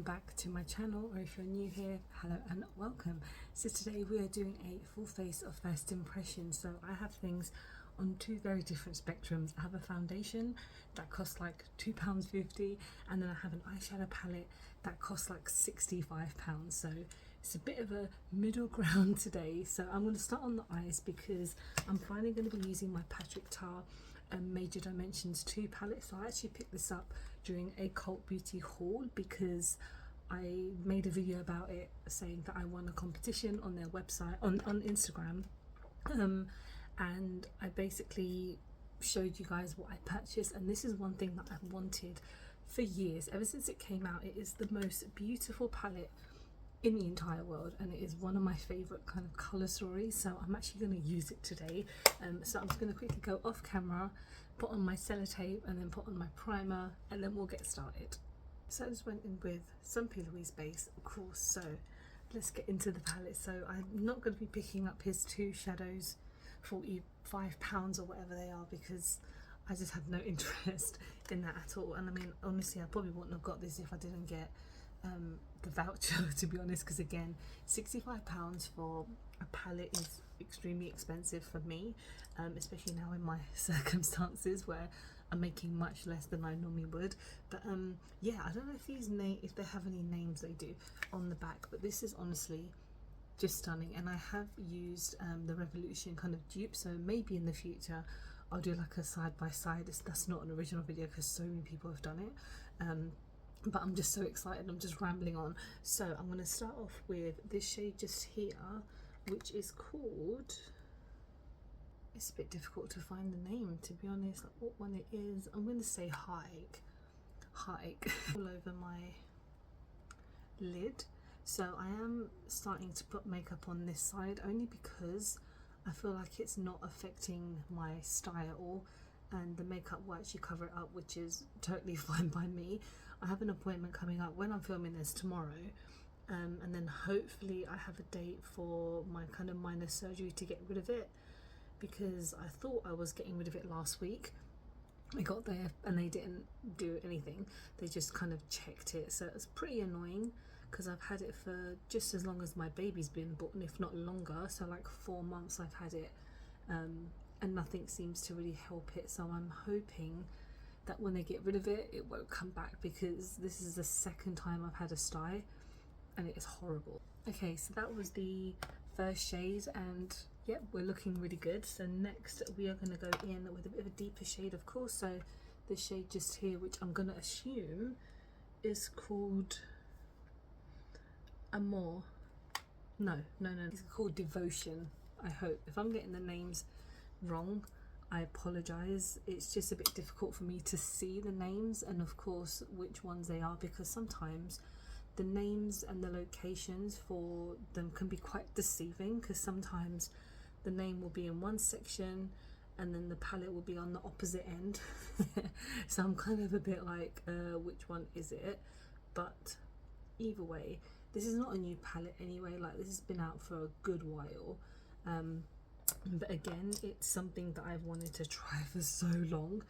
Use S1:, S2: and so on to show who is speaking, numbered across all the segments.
S1: back to my channel, or if you're new here, hello and welcome. So today we are doing a full face of first impressions. So I have things on two very different spectrums. I have a foundation that costs like £2.50, and then I have an eyeshadow palette that costs like £65. So it's a bit of a middle ground today. So I'm going to start on the eyes because I'm finally going to be using my Patrick Tar Major Dimensions 2 palette. So I actually picked this up during a Cult Beauty haul because I made a video about it saying that I won a competition on their website on Instagram, and I basically showed you guys what I purchased, and this is one thing that I've wanted for years. Ever since it came out, it is the most beautiful palette in the entire world, and it is one of my favorite kind of color stories. So I'm actually going to use it today. So I'm just going to quickly go off camera, put on my sellotape, and then put on my primer, and then we'll get started. So I just went in with some Louise base, of course. So let's get into the palette. So I'm not going to be picking up his two shadows, £45 or whatever they are, because I just had no interest in that at all. And I mean, honestly, I probably wouldn't have got this if I didn't get the voucher, to be honest, because again, £65 for a palette is extremely expensive for me, especially now in my circumstances where I'm making much less than I normally would. But yeah, I don't know if if they have any names. They do on the back, but this is honestly just stunning. And I have used the Revolution kind of dupe, so maybe in the future I'll do like a side by side. That's not an original video because so many people have done it, but I'm just so excited. I'm just rambling on. So I'm going to start off with this shade just here, which is called, it's a bit difficult to find the name, to be honest, like what one it is. I'm going to say Hike all over my lid. So I am starting to put makeup on this side only because I feel like it's not affecting my style, and the makeup will actually cover it up, which is totally fine by me. I have an appointment coming up when I'm filming this tomorrow, and then hopefully I have a date for my kind of minor surgery to get rid of it, because I thought I was getting rid of it last week. I got there and they didn't do anything. They just kind of checked it, so it's pretty annoying because I've had it for just as long as my baby's been born, if not longer. So like 4 months I've had it, and nothing seems to really help it. So I'm hoping that when they get rid of it, it won't come back, because this is the second time I've had a sty and it is horrible. Okay, so that was the first shade, and yep, we're looking really good. So next we are going to go in with a bit of a deeper shade, of course. So this shade just here, which I'm going to assume is called Amour. No, it's called Devotion, I hope. If I'm getting the names wrong, I apologize. It's just a bit difficult for me to see the names and of course which ones they are, because sometimes the names and the locations for them can be quite deceiving, because sometimes the name will be in one section and then the palette will be on the opposite end. So I'm kind of a bit like, which one is it? But either way, this is not a new palette anyway. Like, this has been out for a good while, but again, it's something that I've wanted to try for so long,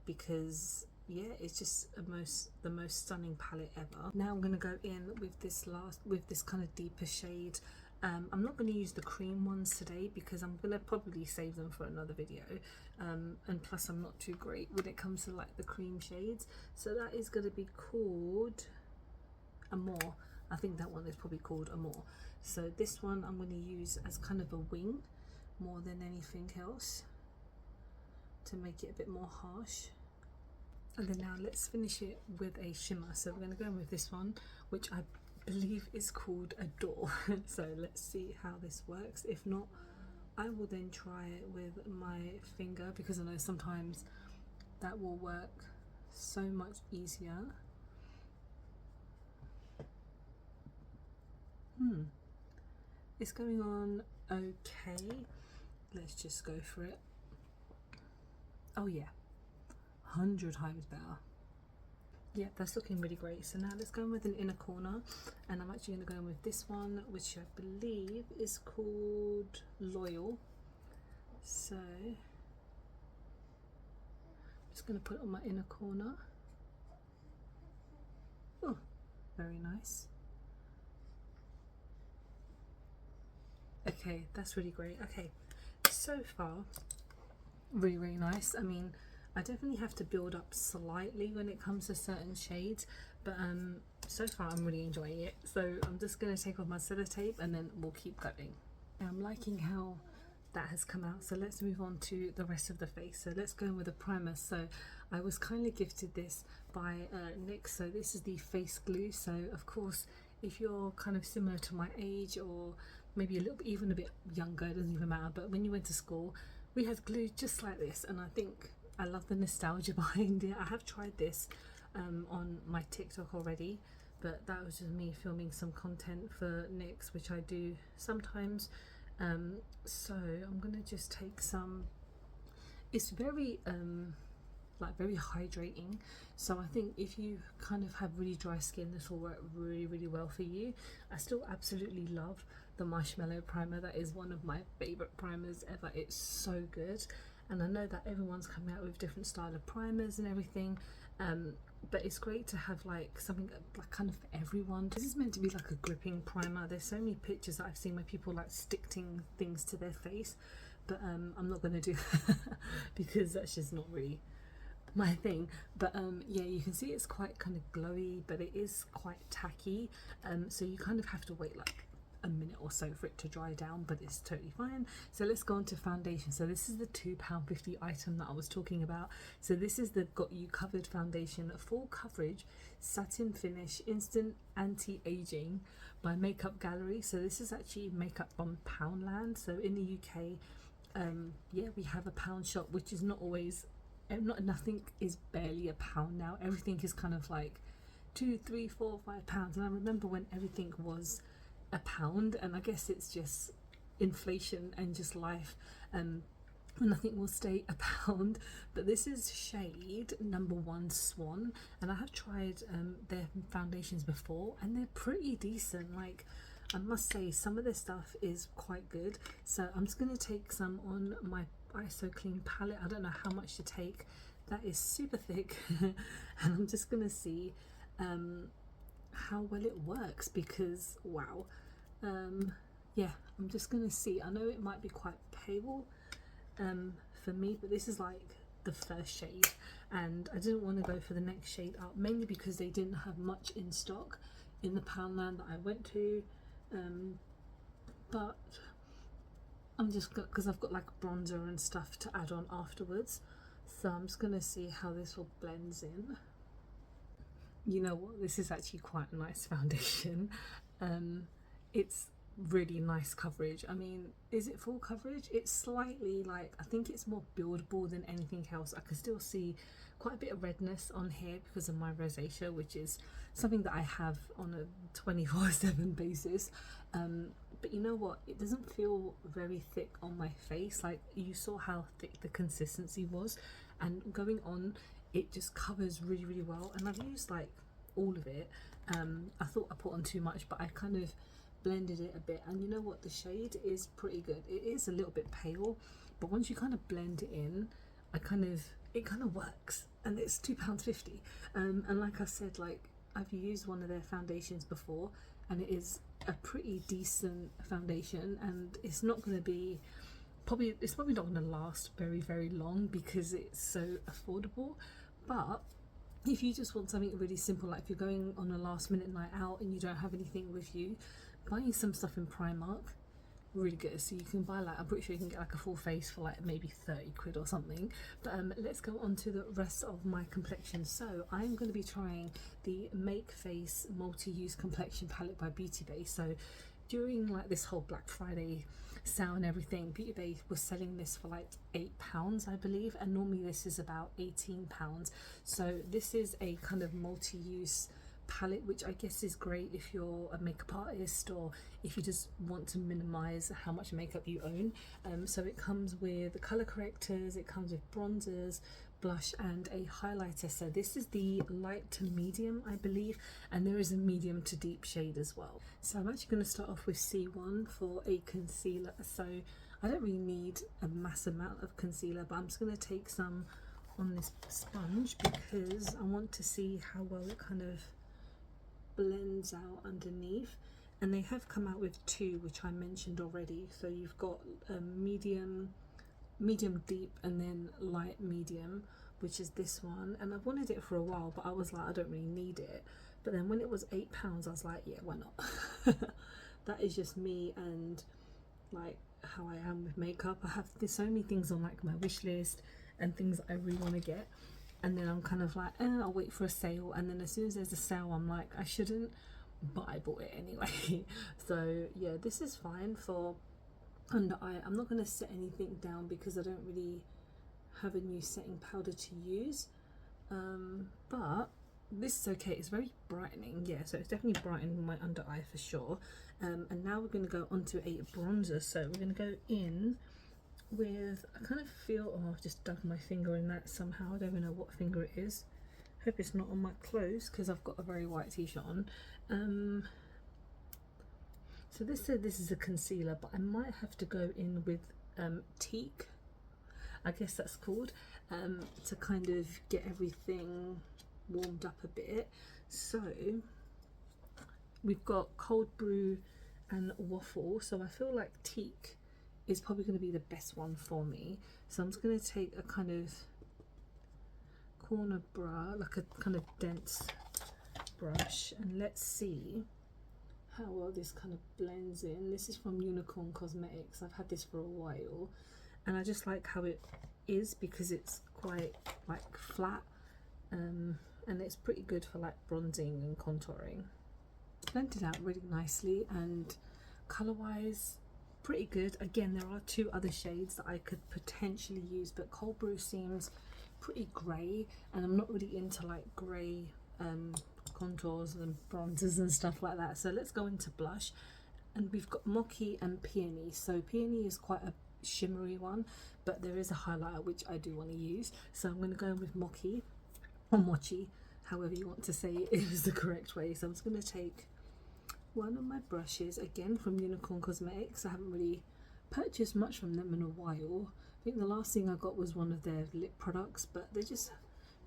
S1: because yeah, it's just the most stunning palette ever. Now I'm going to go in with this kind of deeper shade. I'm not going to use the cream ones today because I'm going to probably save them for another video, and plus I'm not too great when it comes to like the cream shades. So that is going to be called Amour. I think that one is probably called Amour. So this one I'm going to use as kind of a wing more than anything else, to make it a bit more harsh. And then now let's finish it with a shimmer. So we're going to go in with this one, which I believe is called Adore. So let's see how this works. If not, I will then try it with my finger, because I know sometimes that will work so much easier. It's going on okay. Let's just go for it. Oh yeah, 100 times better. Yeah, that's looking really great. So now let's go in with an inner corner, and I'm actually going to go in with this one, which I believe is called Loyal. So I'm just going to put it on my inner corner. Oh, very nice. Okay, that's really great. Okay, so far really nice. I mean, I definitely have to build up slightly when it comes to certain shades, but so far I'm really enjoying it. So I'm just going to take off my sellotape and then we'll keep going. I'm liking how that has come out, so let's move on to the rest of the face. So let's go in with a primer. So I was kindly gifted this by NYX. So this is the face glue. So of course, if you're kind of similar to my age, or maybe a little bit, even a bit younger, it doesn't even matter, but when you went to school we had glue just like this, and I think I love the nostalgia behind it. I have tried this on my TikTok already, but that was just me filming some content for NYX, which I do sometimes. So I'm gonna just take some. It's very like very hydrating, so I think if you kind of have really dry skin, this will work really well for you. I still absolutely love the marshmallow primer. That is one of my favorite primers ever. It's so good, and I know that everyone's coming out with different style of primers and everything, but it's great to have like something like kind of for everyone. This is meant to be like a gripping primer. There's so many pictures that I've seen where people like sticking things to their face, but I'm not going to do that because that's just not really my thing. But yeah, you can see it's quite kind of glowy, but it is quite tacky, so you kind of have to wait like a minute or so for it to dry down, but it's totally fine. So let's go on to foundation. So this is the £2.50 item that I was talking about. So this is the Got You Covered foundation, full coverage satin finish instant anti-aging by Makeup Gallery. So this is actually makeup from Poundland. So in the UK, yeah, we have a pound shop, which is not always, nothing is barely a pound now. Everything is kind of like £2, £3, £4, £5. And I remember when everything was a pound, and I guess it's just inflation and just life, nothing will stay a pound. But this is shade number 1 Swan, and I have tried their foundations before and they're pretty decent. Like, I must say some of their stuff is quite good. So I'm just going to take some on my ISO Clean palette. I don't know how much to take. That is super thick and I'm just going to see how well it works, because wow, yeah, I'm just gonna see. I know it might be quite pale for me, but this is like the first shade, and I didn't want to go for the next shade up, mainly because they didn't have much in stock in the Poundland that I went to, but I'm just because I've got like bronzer and stuff to add on afterwards, so I'm just gonna see how this all blends in. You know what, this is actually quite a nice foundation. It's really nice coverage. I mean, is it full coverage? It's slightly, like, I think it's more buildable than anything else. I can still see quite a bit of redness on here because of my rosacea, which is something that I have on a 24/7 basis. But you know what, it doesn't feel very thick on my face. Like, you saw how thick the consistency was, and going on, it just covers really well. And I've used like all of it. I thought I put on too much, but I kind of blended it a bit, and you know what, the shade is pretty good. It is a little bit pale, but once you kind of blend it in, it kind of works, and it's £2.50. And like I said, like, I've used one of their foundations before, and it is a pretty decent foundation, and it's not going to be it's probably not going to last very long because it's so affordable. But if you just want something really simple, like if you're going on a last minute night out and you don't have anything with you, buying some stuff in Primark, really good. So you can buy, like, I'm pretty sure you can get like a full face for like maybe 30 quid or something. But let's go on to the rest of my complexion. So I'm going to be trying the Make Face Multi-Use Complexion Palette by Beautybay. So during like this whole Black Friday sale and everything, Beautybay was selling this for like £8, I believe, and normally this is about £18. So this is a kind of multi-use palette, which I guess is great if you're a makeup artist or if you just want to minimize how much makeup you own. So it comes with color correctors, it comes with bronzers, blush, and a highlighter. So this is the light to medium, I believe, and there is a medium to deep shade as well. So I'm actually going to start off with C1 for a concealer. So I don't really need a mass amount of concealer, but I'm just going to take some on this sponge because I want to see how well it kind of blends out underneath, and they have come out with two, which I mentioned already. So you've got medium deep, and then light medium, which is this one. And I've wanted it for a while, but I was like, I don't really need it. But then when it was £8, I was like, yeah, why not? That is just me and like how I am with makeup. There's so many things on like my wish list and things that I really want to get, and then I'm kind of like, I'll wait for a sale, and then as soon as there's a sale I'm like, I shouldn't, but I bought it anyway. So yeah, this is fine for under eye. I'm not going to set anything down because I don't really have a new setting powder to use, but this is okay. It's very brightening, yeah, so it's definitely brightening my under eye for sure. And now we're going to go onto a bronzer. So we're going to go in with, I kind of feel, oh, I've just dug my finger in that somehow. I don't even know what finger it is. Hope it's not on my clothes because I've got a very white t-shirt on. So this said this is a concealer, but I might have to go in with teak, I guess that's called, to kind of get everything warmed up a bit. So we've got cold brew and waffle, so I feel like teak is probably going to be the best one for me. So I'm just going to take a kind of corner brush, like a kind of dense brush, and let's see how well this kind of blends in. This is from Unicorn Cosmetics. I've had this for a while and I just like how it is because it's quite like flat, and it's pretty good for like bronzing and contouring. Blended out really nicely, and color wise pretty good. Again, there are two other shades that I could potentially use, but cold brew seems pretty grey, and I'm not really into like grey contours and bronzers and stuff like that. So let's go into blush, and we've got Mochi and Peony. So Peony is quite a shimmery one, but there is a highlighter which I do want to use, so I'm going to go in with Mochi, or Mochi, however you want to say it is the correct way. So I'm just going to take one of my brushes, again from Unicorn Cosmetics. I haven't really purchased much from them in a while. I think the last thing I got was one of their lip products, but they just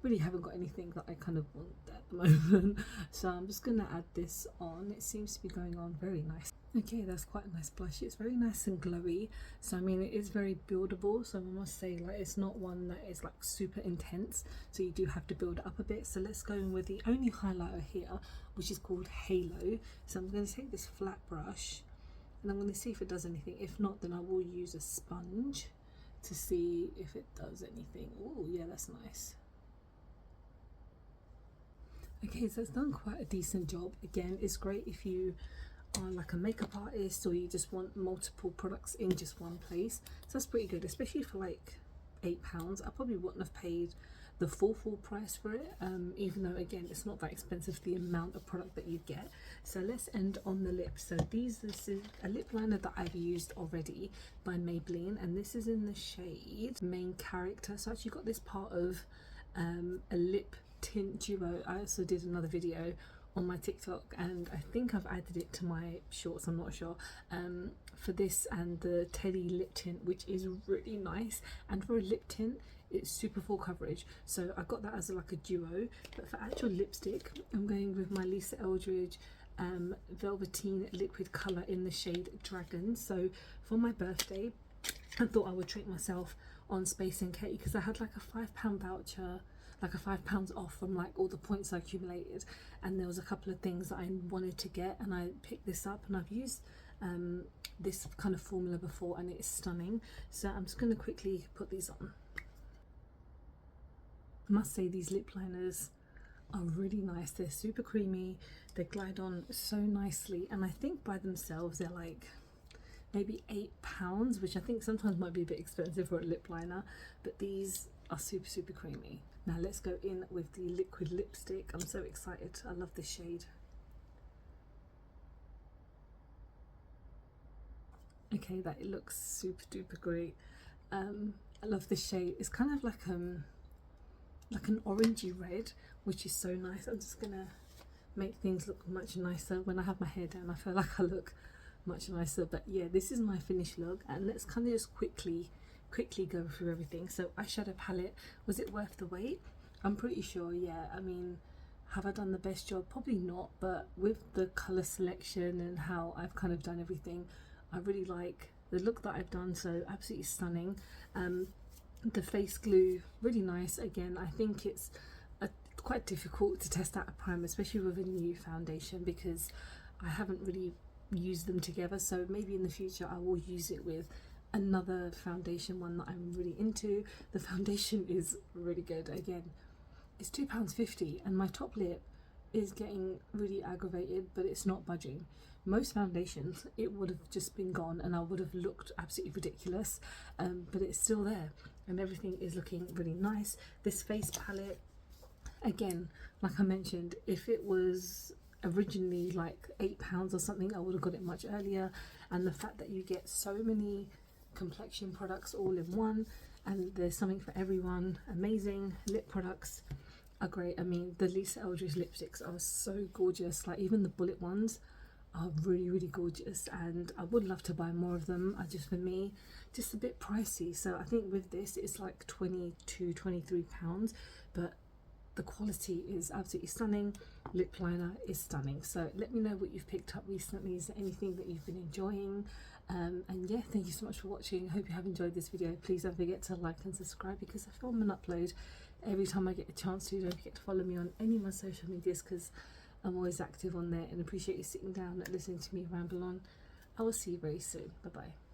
S1: really haven't got anything that I kind of want at the moment. So I'm just going to add this on. It seems to be going on very nice. Okay, that's quite a nice blush. It's very nice and glowy. So I mean, it is very buildable. So I must say, like, it's not one that is like super intense. So you do have to build it up a bit. So let's go in with the only highlighter here, which is called Halo. So I'm going to take this flat brush and I'm going to see if it does anything. If not, then I will use a sponge to see if it does anything. Oh yeah, that's nice. Okay, so it's done quite a decent job. Again, it's great if you are like a makeup artist or you just want multiple products in just one place. So that's pretty good, especially for like £8. I probably wouldn't have paid the full price for it, even though again it's not that expensive, the amount of product that you get. So let's end on the lips. So this is a lip liner that I've used already by Maybelline, and this is in the shade Main Character. So I actually got this part of a lip tint duo. I also did another video on my TikTok, and I think I've added it to my shorts, I'm not sure, for this and the Teddy lip tint, which is really nice. And for a lip tint, it's super full coverage, so I got that as like a duo. But for actual lipstick, I'm going with my Lisa Eldridge Velveteen liquid colour in the shade Dragon. So for my birthday, I thought I would treat myself on Space and Cake because I had like a £5 voucher, like a £5 off from like all the points I accumulated, and there was a couple of things that I wanted to get, and I picked this up, and I've used this kind of formula before and it's stunning. So I'm just going to quickly put these on. I must say these lip liners are really nice. They're super creamy, they glide on so nicely, and I think by themselves they're like maybe £8, which I think sometimes might be a bit expensive for a lip liner, but these are super creamy. Now let's go in with the liquid lipstick. I'm so excited. I love this shade. Okay, that it looks super duper great. I love this shade. It's kind of like an orangey red, which is so nice. I'm just gonna make things look much nicer. When I have my hair down, I feel like I look much nicer. But yeah, this is my finished look, and let's kind of just quickly go through everything. So eyeshadow palette, was it worth the wait? I'm pretty sure, yeah. I mean, Have I done the best job? Probably not, but with the colour selection and how I've kind of done everything, I really like the look that I've done, so absolutely stunning. The face glue, really nice. Again, I think it's quite difficult to test out a primer, especially with a new foundation, because I haven't really used them together. So maybe in the future I will use it with another foundation, one that I'm really into. The foundation is really good. Again, it's £2.50 and my top lip is getting really aggravated, but it's not budging. Most foundations, it would have just been gone and I would have looked absolutely ridiculous, but it's still there and everything is looking really nice. This face palette, again, like I mentioned, if it was originally like £8 or something, I would have got it much earlier. And the fact that you get so many complexion products all in one, and there's something for everyone. Amazing. Lip products are great. I mean, the Lisa Eldridge lipsticks are so gorgeous. Like even the bullet ones are really, really gorgeous, and I would love to buy more of them. For me, just a bit pricey. So I think with this it's like £22-23, but the quality is absolutely stunning. Lip liner is stunning. So let me know what you've picked up recently. Is there anything that you've been enjoying? And yeah, thank you so much for watching. I hope you have enjoyed this video. Please don't forget to like and subscribe, because I film and upload every time I get a chance to. Don't forget to follow me on any of my social medias, because I'm always active on there, and appreciate you sitting down and listening to me ramble on. I will see you very soon. Bye bye.